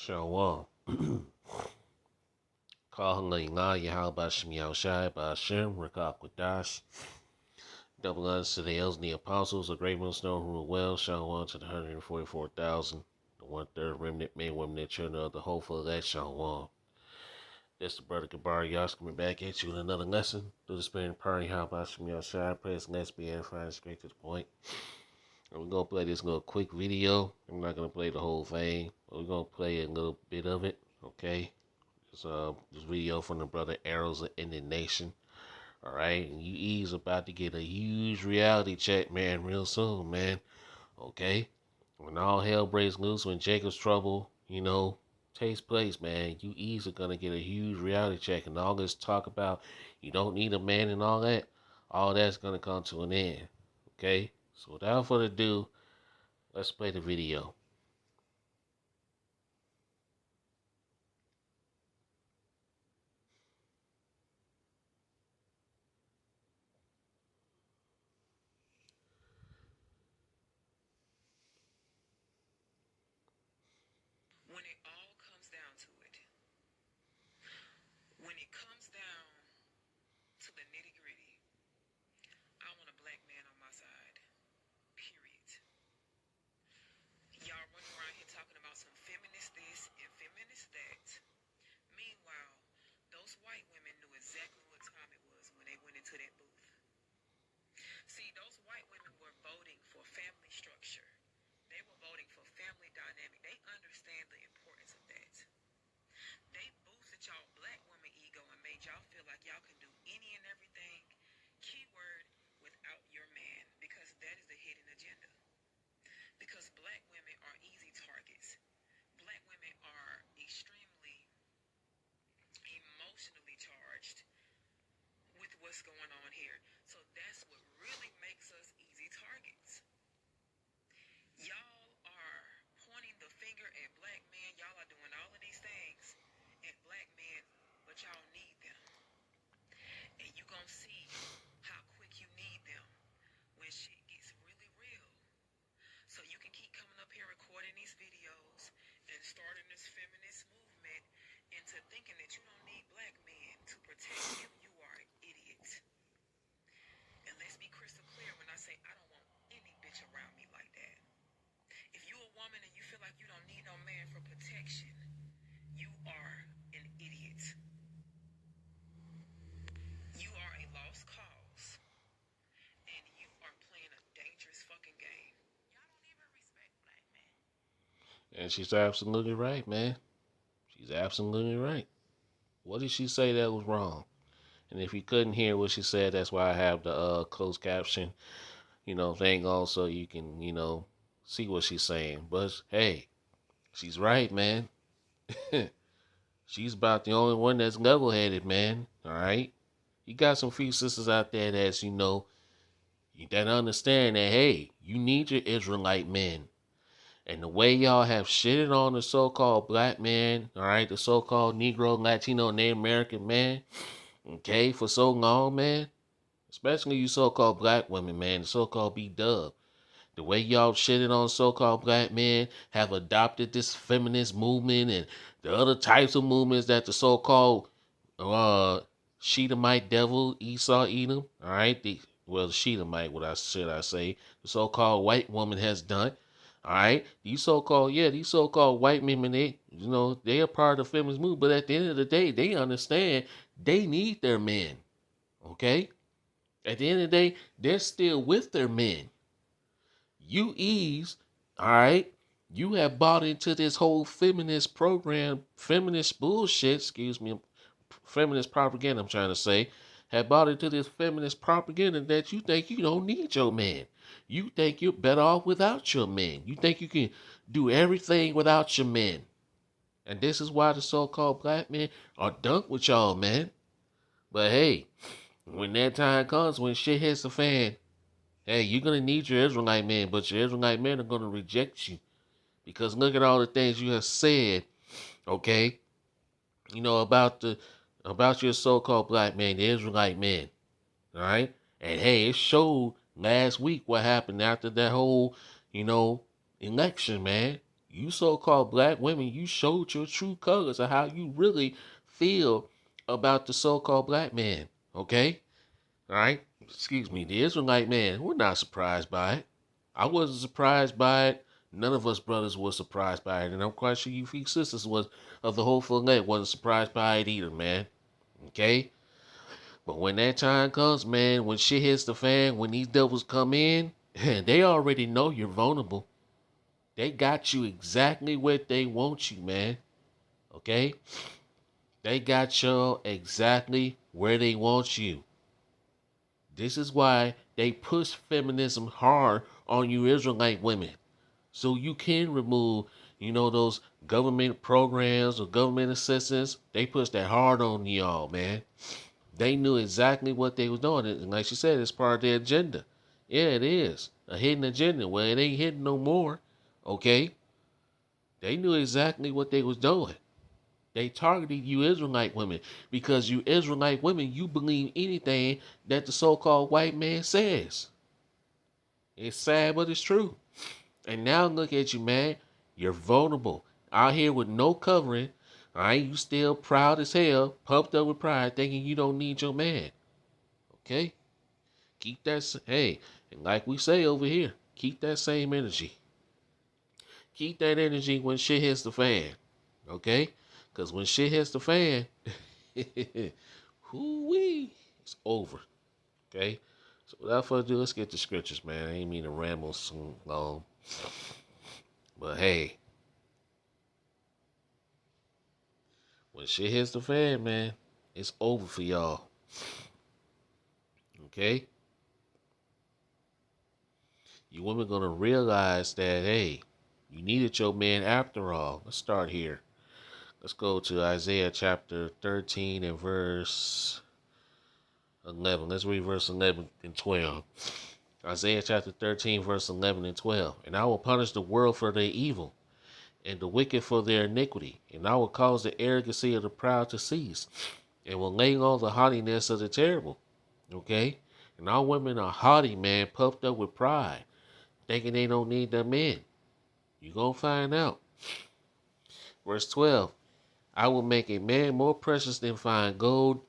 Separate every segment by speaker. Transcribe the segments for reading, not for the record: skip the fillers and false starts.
Speaker 1: Shalom. Calling Allah Yahweh Shem Yahushai Ba'ashem Rakak Wadash. Double honors to the elders and the apostles, the great ones know who rule well. Shalom to the 144,000, the 1/3 remnant, men, women, and children of the hopeful elect. Shalom. This the brother Gabar Yas coming back at you with another lesson through the spirit and power of Yahweh Shem Yahushai. Praise and let's be edifying straight to the point. And we're going to play this little quick video. I'm not going to play the whole thing, but we're going to play a little bit of it, okay? This video from the brother Arrows of Indignation. Alright, and he's about to get a huge reality check, man, real soon, man. Okay? When all hell breaks loose, when Jacob's trouble, takes place, man, you are gonna get a huge reality check, and all this talk about you don't need a man and all that's gonna come to an end. Okay? So without further ado, let's play the video.
Speaker 2: When it all comes down to it, when it comes down to the nitty gritty, I want a black man on my side. Period. Y'all running around here talking about some feminist this and feminist that. Meanwhile, those white women knew exactly what time it was when they went into that booth. See, those white women were voting for family structure. They were voting for family dynamic. They understand the importance of that. They boosted y'all black woman ego and made y'all feel like y'all can do any and everything, keyword, without your man, because that is the hidden agenda. Because black women are easy targets. Black women are extremely emotionally charged with what's going on here. So that's what really makes us easy targets. Y'all are pointing the finger at black men. Y'all are doing all of these things at black men, but y'all need them. And you gonna see how quick you need them when shit gets really real. So you can keep coming up here recording these videos and starting this feminist movement into thinking that you don't need black men to protect you. You are an idiot. And let's be crystal clear when I say I don't want any bitch around me like that. If you're a woman and you feel like you don't need no man for protection, you are an idiot. You are a lost cause. And you are playing a dangerous fucking game. Y'all don't even respect black men.
Speaker 1: And she's absolutely right, man. She's absolutely right. What did she say that was wrong? And if you couldn't hear what she said, that's why I have the closed caption, thing on so you can, see what she's saying. But hey, she's right, man. She's about the only one that's level-headed, man. All right? You got some few sisters out there that's, that understand that, hey, you need your Israelite men. And the way y'all have shitted on the so-called black man, all right, the so-called Negro, Latino, Native American man, okay, for so long, man, especially you so-called black women, man, the so-called B-dub, the way y'all shitted on so-called black men, have adopted this feminist movement and the other types of movements that the so-called Shedamite devil, Esau Edom, all right, the Shedamite, should I say, the so-called white woman has done. All right, these so-called white men, they are part of the feminist movement, but at the end of the day, they understand they need their men, okay? At the end of the day, they're still with their men. You ease, all right, you have bought into this whole feminist program, feminist bullshit, feminist propaganda, I'm trying to say, have bought into this feminist propaganda that you think you don't need your man. You think you're better off without your men. You think you can do everything without your men. And this is why the so-called black men are done with y'all, man. But hey, when that time comes, when shit hits the fan, hey, you're going to need your Israelite men, but your Israelite men are going to reject you. Because look at all the things you have said, okay, about your so-called black man, the Israelite man, all right? And hey, it showed last week what happened after that whole, election, man. You so-called black women, you showed your true colors of how you really feel about the so-called black man. Okay? All right? Excuse me. The Israelite man, we're not surprised by it. I wasn't surprised by it. None of us brothers were surprised by it. And I'm quite sure you few sisters was of the whole fillet wasn't surprised by it either, man. Okay? But when that time comes, man, when shit hits the fan, when these devils come in, they already know you're vulnerable. They got you exactly where they want you, man. Okay? They got you exactly where they want you. This is why they push feminism hard on you Israelite women. So you can remove, those government programs or government assistance. They push that hard on y'all, man. They knew exactly what they was doing. And like she said, it's part of their agenda. Yeah, it is. A hidden agenda. Well, it ain't hidden no more. Okay? They knew exactly what they was doing. They targeted you Israelite women because you Israelite women, you believe anything that the so-called white man says. It's sad, but it's true. And now look at you, man. You're vulnerable. Out here with no covering. All right, you still proud as hell, pumped up with pride, thinking you don't need your man. Okay? Keep that, hey, and like we say over here, keep that same energy. Keep that energy when shit hits the fan. Okay? Because when shit hits the fan, hoo-wee, it's over. Okay? So without further ado, let's get to scriptures, man. I ain't mean to ramble so long. But hey, when shit hits the fan, man, it's over for y'all. Okay? You women gonna realize that, hey, you needed your man after all. Let's start here. Let's go to Isaiah chapter 13 and verse 11. Let's read verse 11 and 12. Isaiah chapter 13, verse 11 and 12. And I will punish the world for their evil, and the wicked for their iniquity. And I will cause the arrogancy of the proud to cease, and will lay low the haughtiness of the terrible. Okay? And all women are haughty, man, puffed up with pride, thinking they don't need their men. You gonna find out. Verse 12. I will make a man more precious than fine gold,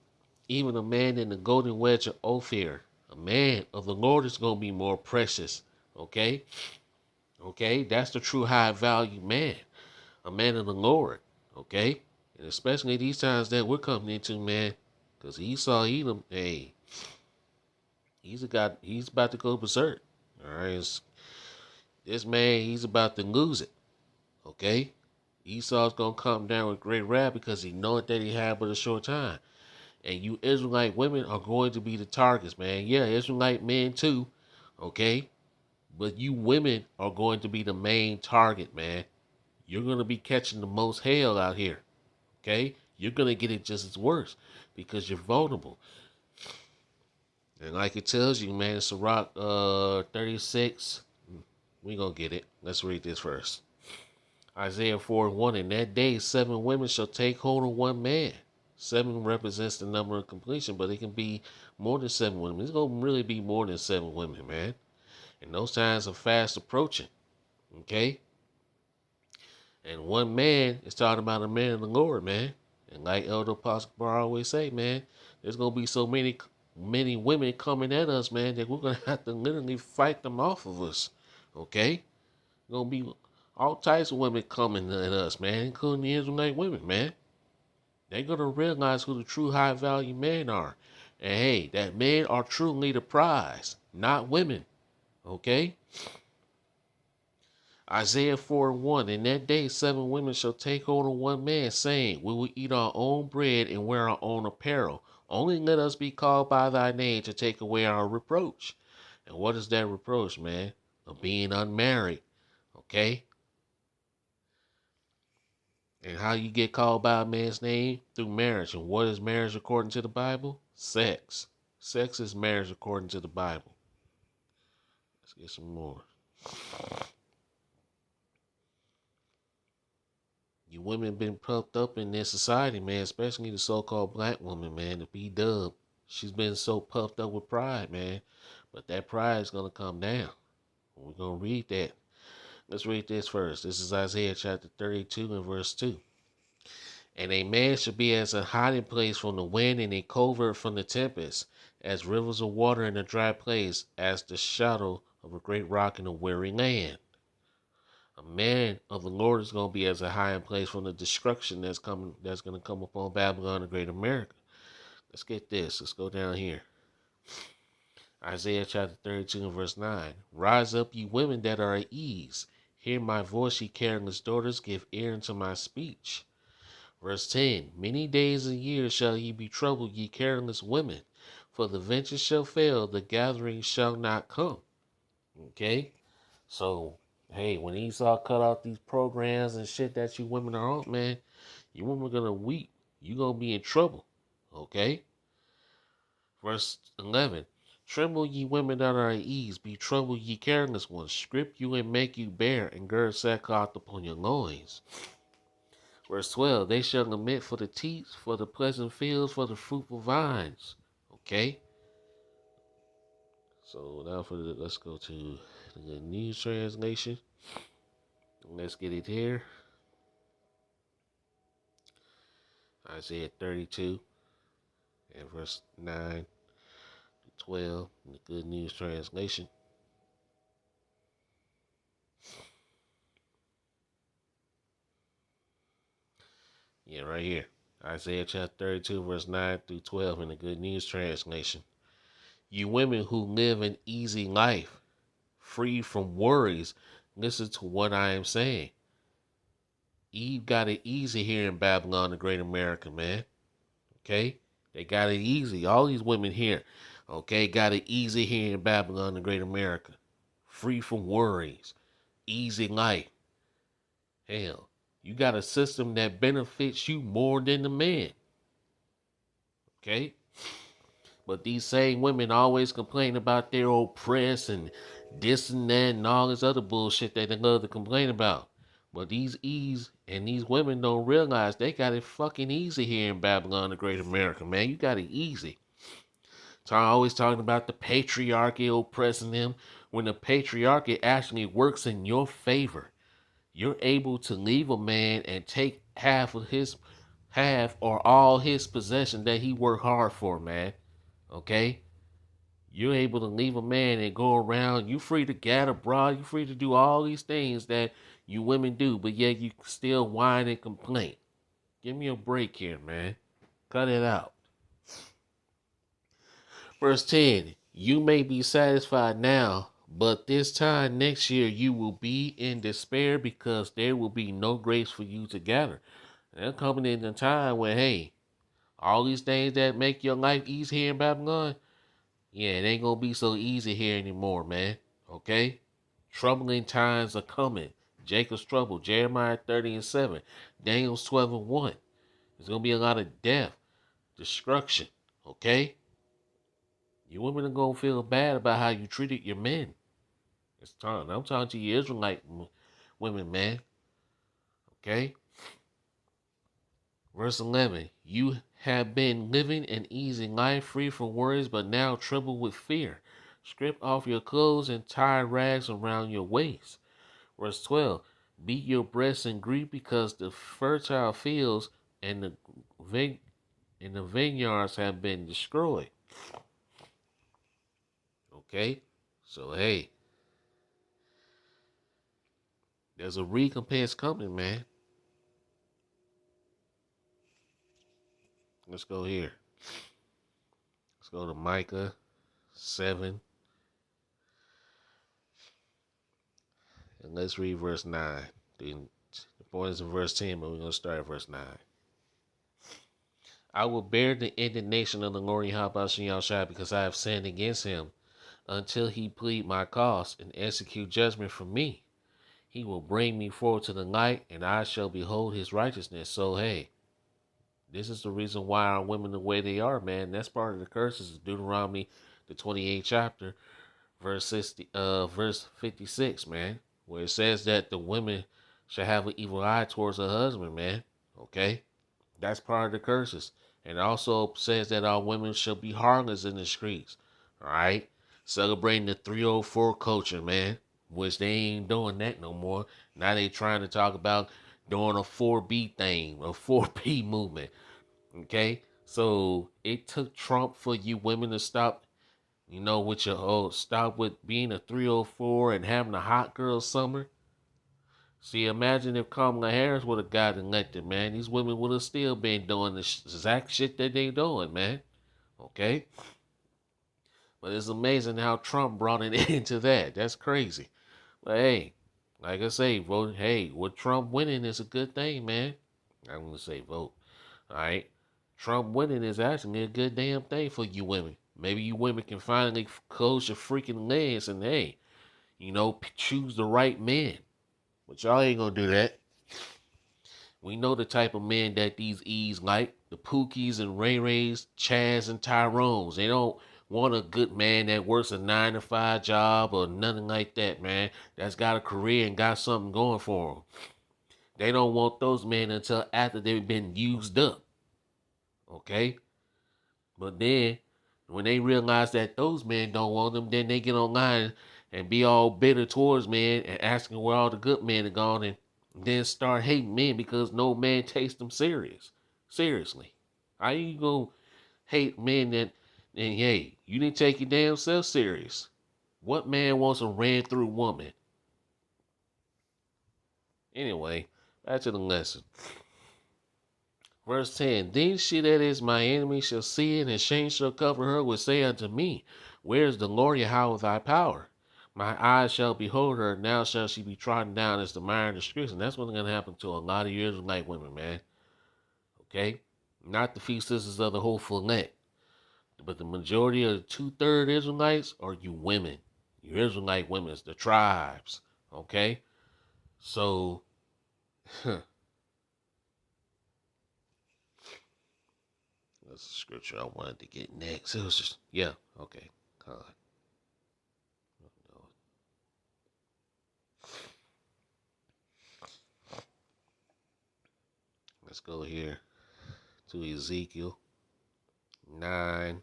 Speaker 1: even a man in the golden wedge of Ophir. A man of the Lord is going to be more precious. Okay? Okay? That's the true high value man. A man of the Lord. Okay? And especially these times that we're coming into, man. Because Esau, Edom, hey, he's about to go berserk. All right? This man, he's about to lose it. Okay? Esau's going to come down with great wrath because he knows that he had but a short time. And you Israelite women are going to be the targets, man. Yeah, Israelite men too, okay? But you women are going to be the main target, man. You're going to be catching the most hell out here, okay? You're going to get it just as worse because you're vulnerable. And like it tells you, man, Sirach 36, we going to get it. Let's read this first. Isaiah 4:1, in that day 7 women shall take hold of one man. 7 represents the number of completion, but it can be more than 7 women. It's going to really be more than 7 women, man. And those times are fast approaching. Okay? And one man is talking about a man of the Lord, man. And like Elder Apostle Bar always say, man, there's going to be so many women coming at us, man, that we're going to have to literally fight them off of us. Okay? Going to be all types of women coming at us, man, including the Israelite women, man. They're going to realize who the true high value men are. And hey, that men are truly the prize, not women. Okay? Isaiah 4:1, in that day 7 women shall take hold of one man, saying, we will eat our own bread and wear our own apparel. Only let us be called by thy name to take away our reproach. And what is that reproach, man? Of being unmarried. Okay? And how you get called by a man's name? Through marriage. And what is marriage according to the Bible? Sex. Sex is marriage according to the Bible. Let's get some more. You women been puffed up in this society, man, especially the so-called black woman, man, the B-dub. She's been so puffed up with pride, man. But that pride is going to come down. We're going to read that. Let's read this first. This is Isaiah chapter 32 and verse 2. And a man shall be as a hiding place from the wind and a covert from the tempest, as rivers of water in a dry place, as the shadow of a great rock in a weary land. A man of the Lord is going to be as a hiding place from the destruction that's coming, that's going to come upon Babylon, the great America. Let's get this. Let's go down here. Isaiah chapter 32 and verse 9. Rise up, ye women that are at ease. Hear my voice, ye careless daughters. Give ear unto my speech. Verse 10. Many days and years shall ye be troubled, ye careless women. For the venture shall fail, the gathering shall not come. Okay? So, hey, when Esau cut out these programs and shit that you women are on, man, you women are going to weep. You going to be in trouble. Okay? Verse 11. Tremble, ye women that are at ease. Be troubled, ye careless ones. Strip you and make you bare, and gird sackcloth upon your loins. Verse 12. They shall lament for the teats, for the pleasant fields, for the fruitful vines. Okay? So now let's go to the News Translation. Let's get it here. Isaiah 32 and verse 9 to 12 in the Good News Translation. Yeah, right here. Isaiah chapter 32 verse 9 through 12 in the Good News Translation. You women who live an easy life, free from worries, listen to what I am saying. Eve got it easy here in Babylon, the great America, man. Okay? They got it easy. All these women here, okay, got it easy here in Babylon, the great America. Free from worries. Easy life. Hell, you got a system that benefits you more than the man. Okay? But these same women always complain about their oppressed and this and that and all this other bullshit that they love to complain about. But these women don't realize they got it fucking easy here in Babylon, the great America, man. You got it easy. So I'm always talking about the patriarchy oppressing them when the patriarchy actually works in your favor. You're able to leave a man and take half or all his possession that he worked hard for, man. Okay? You're able to leave a man and go around. You're free to gather abroad. You're free to do all these things that you women do, but yet you still whine and complain. Give me a break here, man. Cut it out. Verse 10. You may be satisfied now, but this time next year you will be in despair because there will be no grace for you to gather. They're coming in a time where, hey, all these things that make your life easy here in Babylon, yeah, it ain't gonna be so easy here anymore, man. Okay? Troubling times are coming. Jacob's trouble, Jeremiah 30 and 7, Daniel's 12 and 1. There's gonna be a lot of death, destruction. Okay? You women are gonna feel bad about how you treated your men. It's time. I'm talking to you Israelite women, man. Okay? Verse 11. You have been living an easy life, free from worries, but now troubled with fear. Strip off your clothes and tie rags around your waist. Verse 12. Beat your breasts and grieve because the fertile fields and the vineyards have been destroyed. Okay? So, hey, there's a recompense coming, man. Let's go here. Let's go to Micah 7. And let's read verse 9. The point is in verse 10, but we're going to start at verse 9. I will bear the indignation of the Lord Yahweh because I have sinned against him until he plead my cause and execute judgment for me. He will bring me forward to the light, and I shall behold his righteousness. So, hey, this is the reason why our women the way they are, man. That's part of the curses of Deuteronomy, the 28th chapter, verse 56, man, where it says that the women shall have an evil eye towards her husband, man. Okay? That's part of the curses. And it also says that our women shall be harlots in the streets. All right? Celebrating the 304 culture, man. which they ain't doing that no more. Now they trying to talk about doing a 4B thing, a 4B movement. Okay, so it took Trump for you women to stop, with your stop with being a 304 and having a hot girl summer. See, imagine if Kamala Harris would have got elected, man. These women would have still been doing the exact shit that they doing, man. Okay, but it's amazing how Trump brought it into that. That's crazy. But hey, like I say, vote. Hey, with Trump winning is a good thing, man. I'm gonna say vote. All right, Trump winning is actually a good damn thing for you women. Maybe you women can finally close your freaking legs and hey, choose the right men. But y'all ain't gonna do that. We know the type of men that these E's like. The Pookies and Ray Rays, Chaz and Tyrones. They don't want a good man that works a 9 to 5 job or nothing like that, man. That's got a career and got something going for them. They don't want those men until after they've been used up. Okay? But then, when they realize that those men don't want them, then they get online and be all bitter towards men and asking where all the good men are gone and then start hating men because no man takes them seriously. How you gonna hate men that, and hey, you didn't take your damn self serious? What man wants a ran through woman? Anyway, back to the lesson. Verse 10, then she that is my enemy shall see it, and shame shall cover her, will say unto me, where is the glory, how with thy power? My eyes shall behold her, now shall she be trodden down as the mire in the streets. And that's what's going to happen to a lot of you Israelite women, man. Okay? Not the few sisters of the whole elect, but the majority of the 2/3 Israelites are you women. You Israelite women, the tribes. Okay? So, that's the scripture I wanted to get next. It was just, yeah, okay. God. Let's go here to Ezekiel 9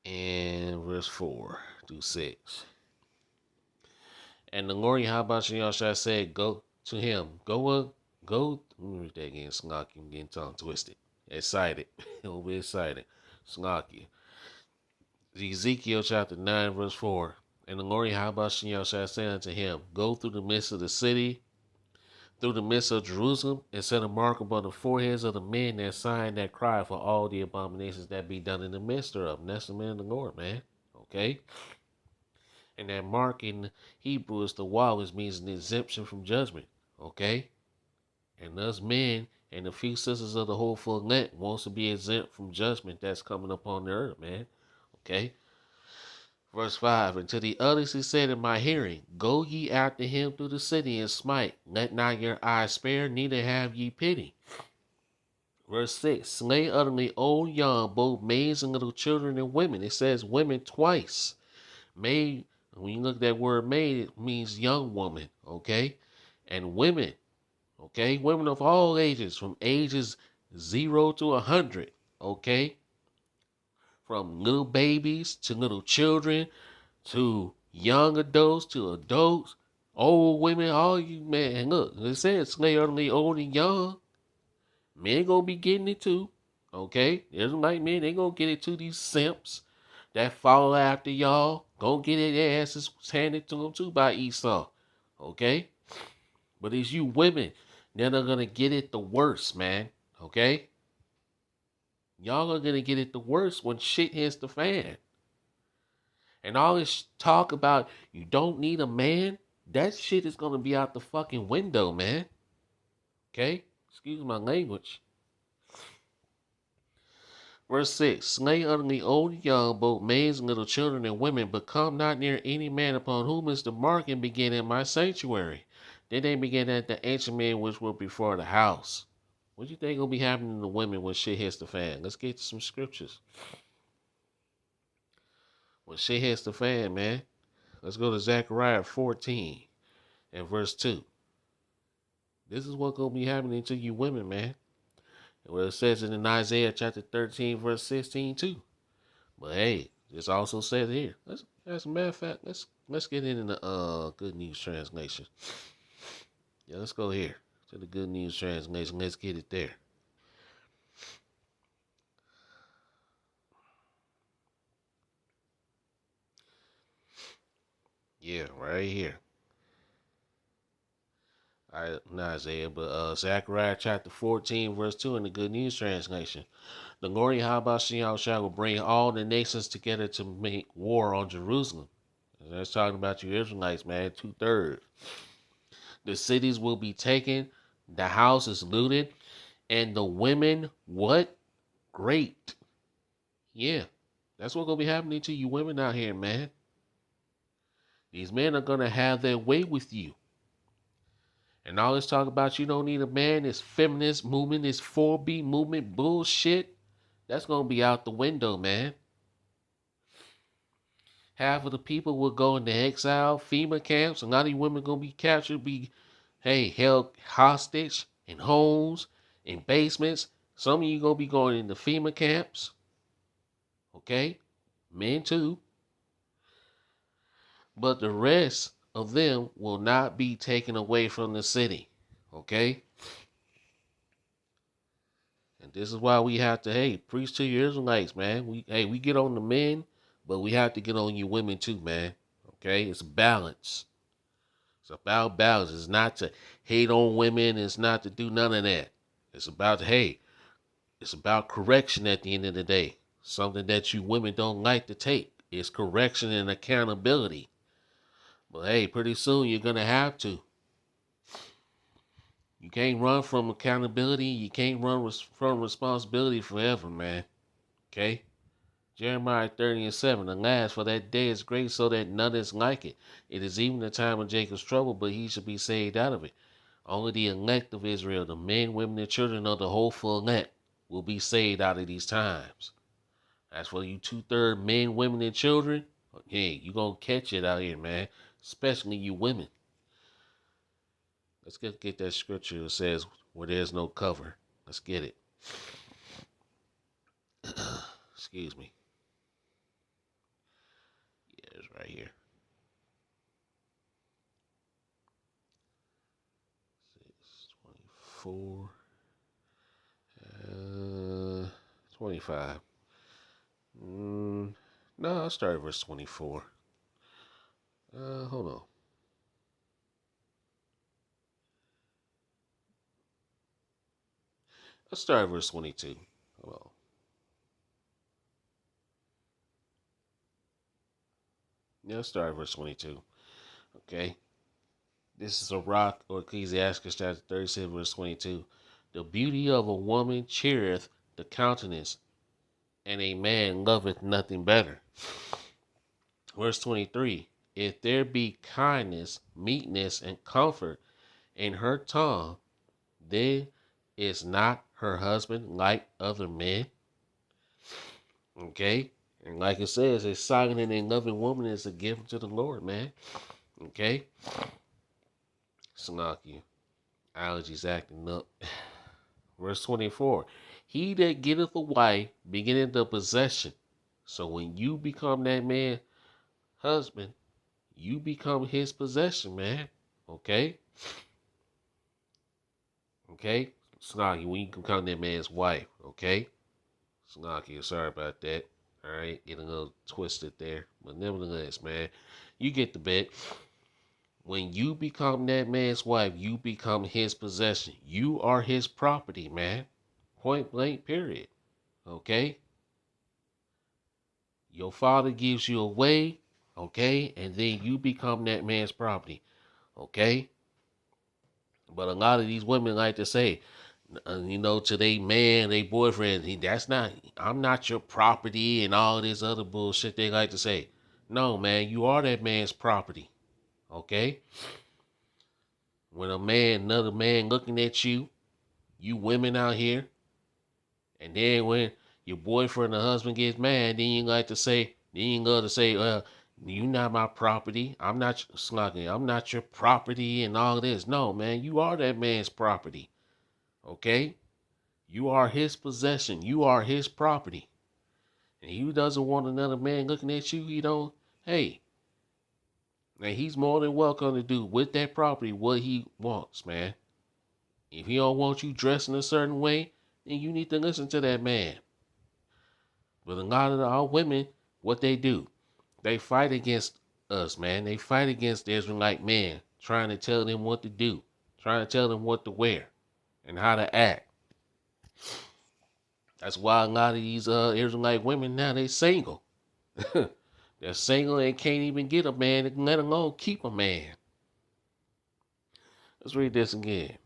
Speaker 1: and verse 4 through 6. And the Lord Yahweh said, go to him. Go. Let me read that again. Slocky. I'm getting tongue twisted. Excited. Over excited. Slocky. Ezekiel chapter 9 verse 4. And the Lord Yahweh said unto him, go through the midst of the city, through the midst of Jerusalem, and set a mark upon the foreheads of the men that sign that cry for all the abominations that be done in the midst thereof. And that's the man of the Lord, man. Okay? And that mark in Hebrew is the waw, which means an exemption from judgment. Okay? And us men and the few sisters of the whole full elect wants to be exempt from judgment that's coming upon the earth, man. Okay? Verse 5, and to the others he said in my hearing, go ye after him through the city and smite. Let not your eyes spare, neither have ye pity. Verse 6, slay utterly old, young, both maids and little children and women. It says women twice. Maid, when you look at that word maid, it means young woman, okay? And women, okay? Women of all ages, from ages 0 to 100, okay? From little babies to little children to young adults to adults, old women, all you, man. Look, it says slay utterly old and young. Men gonna be getting it too, okay? There's like men, they gonna get it too. These simps that follow after y'all, gonna get it. Their asses handed to them too by Esau, okay? But it's you women that are gonna get it the worst, man, okay? Y'all are gonna get it the worst when shit hits the fan. And all this talk about you don't need a man, that shit is gonna be out the fucking window, man. Okay? Excuse my language. Verse 6, slay utterly old and young, both maids and little children and women, but come not near any man upon whom is the mark, and begin in my sanctuary. Then they began at the ancient men which were before the house. What do you think will be happening to the women when shit hits the fan? Let's get to some scriptures. When shit hits the fan, man. Let's go to Zechariah 14 and verse 2. This is what's going to be happening to you women, man. Well, it says it in Isaiah chapter 13, verse 16 too. But hey, this also says here. As a matter of fact, let's Let's get into the Good News Translation. Yeah, let's go here to the Good News Translation. Let's get it there. Yeah, right here. Not Isaiah, but Zechariah chapter 14, verse 2 in the Good News Translation. The Lord Yahweh will bring all the nations together to make war on Jerusalem. And that's talking about you Israelites, man, 2/3. The cities will be taken, the houses looted, and the women, what? Great. Yeah, that's what's going to be happening to you women out here, man. These men are going to have their way with you. And all this talk about you don't need a man, this feminist movement, this 4B movement bullshit, that's going to be out the window, man. Half of the people will go into exile, FEMA camps. A lot of you women going to be captured, held hostage in homes, in basements. Some of you going to be going into FEMA camps. Okay? Men too. But the rest of them will not be taken away from the city. Okay? And this is why we have to, preach to your Israelites, man. We get on the men, but we have to get on you women too, man. Okay? It's a balance. It's about balance. It's not to hate on women. It's not to do none of that. It's about, it's about correction at the end of the day. Something that you women don't like to take. It's correction and accountability. But pretty soon you're going to have to. You can't run from accountability. You can't run from responsibility forever, man. Okay? Jeremiah 30:7. Alas, for that day is great, so that none is like it. It is even the time of Jacob's trouble, but he shall be saved out of it. Only the elect of Israel, the men, women, and children of the hopeful elect, will be saved out of these times. As for you 2/3 men, women, and children, you gonna catch it out here, man. Especially you women. Let's get that scripture that says where there's no cover. Let's get it. Excuse me. Yeah, it's right here. 6:24. 25. No, I'll start at verse 24. Hold on. Let's start at verse 22. Hold on. Yeah, let's start at verse 22. Okay. This is a rock or Ecclesiastes chapter 37, verse 22. The beauty of a woman cheereth the countenance, and a man loveth nothing better. Verse 23. If there be kindness, meekness, and comfort in her tongue, then is not her husband like other men? Okay? And like it says, a silent and loving woman is a gift to the Lord, man. Okay? Slocky. Allergies acting up. Verse 24. He that getteth a wife beginneth the possession. So when you become that man's husband, you become his possession, man. Okay? Okay? Slocky, when you become that man's wife. Okay? Slocky, sorry about that. Alright, get a little twisted there. But nevertheless, man, you get the bet. When you become that man's wife, you become his possession. You are his property, man. Point blank, period. Okay? Your father gives you away, okay? And then you become that man's property, okay? But a lot of these women like to say, to their man, their boyfriend, I'm not your property and all this other bullshit they like to say. No, man, you are that man's property, okay? When another man looking at you, you women out here, and then when your boyfriend or husband gets mad, then you like to say, you not my property. I'm not slugging. I'm not your property and all this. No, man, you are that man's property. Okay? You are his possession. You are his property. And he doesn't want another man looking at you, hey, And he's more than welcome to do with that property what he wants, man. If he don't want you dressed in a certain way, then you need to listen to that man. But a lot of our women, what they do, they fight against us, man. They fight against the Israelite man, trying to tell them what to do, trying to tell them what to wear and how to act. That's why a lot of these Israelite women now, they single. They're single and can't even get a man, let alone keep a man. Let's read this again.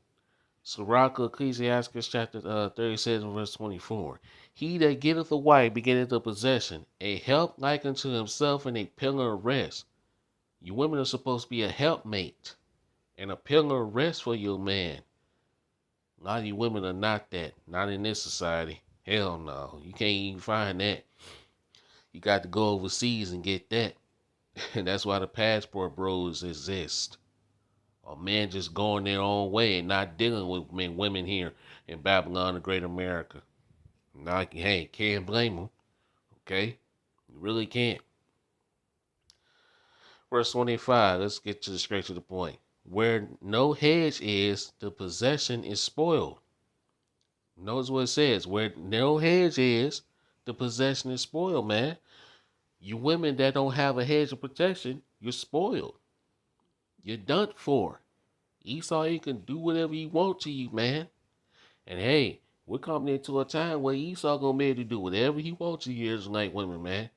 Speaker 1: Sirach Ecclesiastes chapter 37 verse 24. He that getteth a wife begetteth a possession, a help like unto himself and a pillar of rest. You women are supposed to be a helpmate and a pillar of rest for your man. A lot of you women are not that. Not in this society. Hell no. You can't even find that. You got to go overseas and get that. And that's why the passport bros exist. Or men just going their own way and not dealing with women here in Babylon, the Great America. Now, hey, can't blame them. Okay? You really can't. Verse 25, let's get straight to the point. Where no hedge is, the possession is spoiled. Notice what it says. Where no hedge is, the possession is spoiled, man. You women that don't have a hedge of protection, you're spoiled. You're done for. Esau, he can do whatever he wants to you, man. And hey, we're coming into a time where Esau gonna be able to do whatever he wants to you Israelite women, man.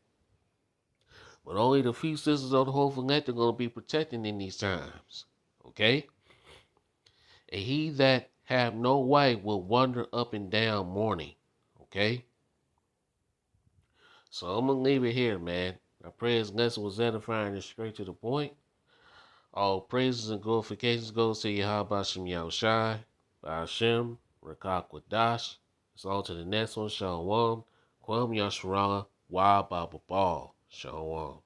Speaker 1: But only the few sisters of the whole elect are gonna be protected in these times. Okay? And he that have no wife will wander up and down mourning. Okay? So I'm gonna leave it here, man. I pray this lesson was edifying and straight to the point. All praises and glorifications goes to Yahweh Shem Yahushai, Hashem, Rakak Wadash. It's on to the next one. Shalom. Kwam Yasharala. Wa Baba Ball. Shalom.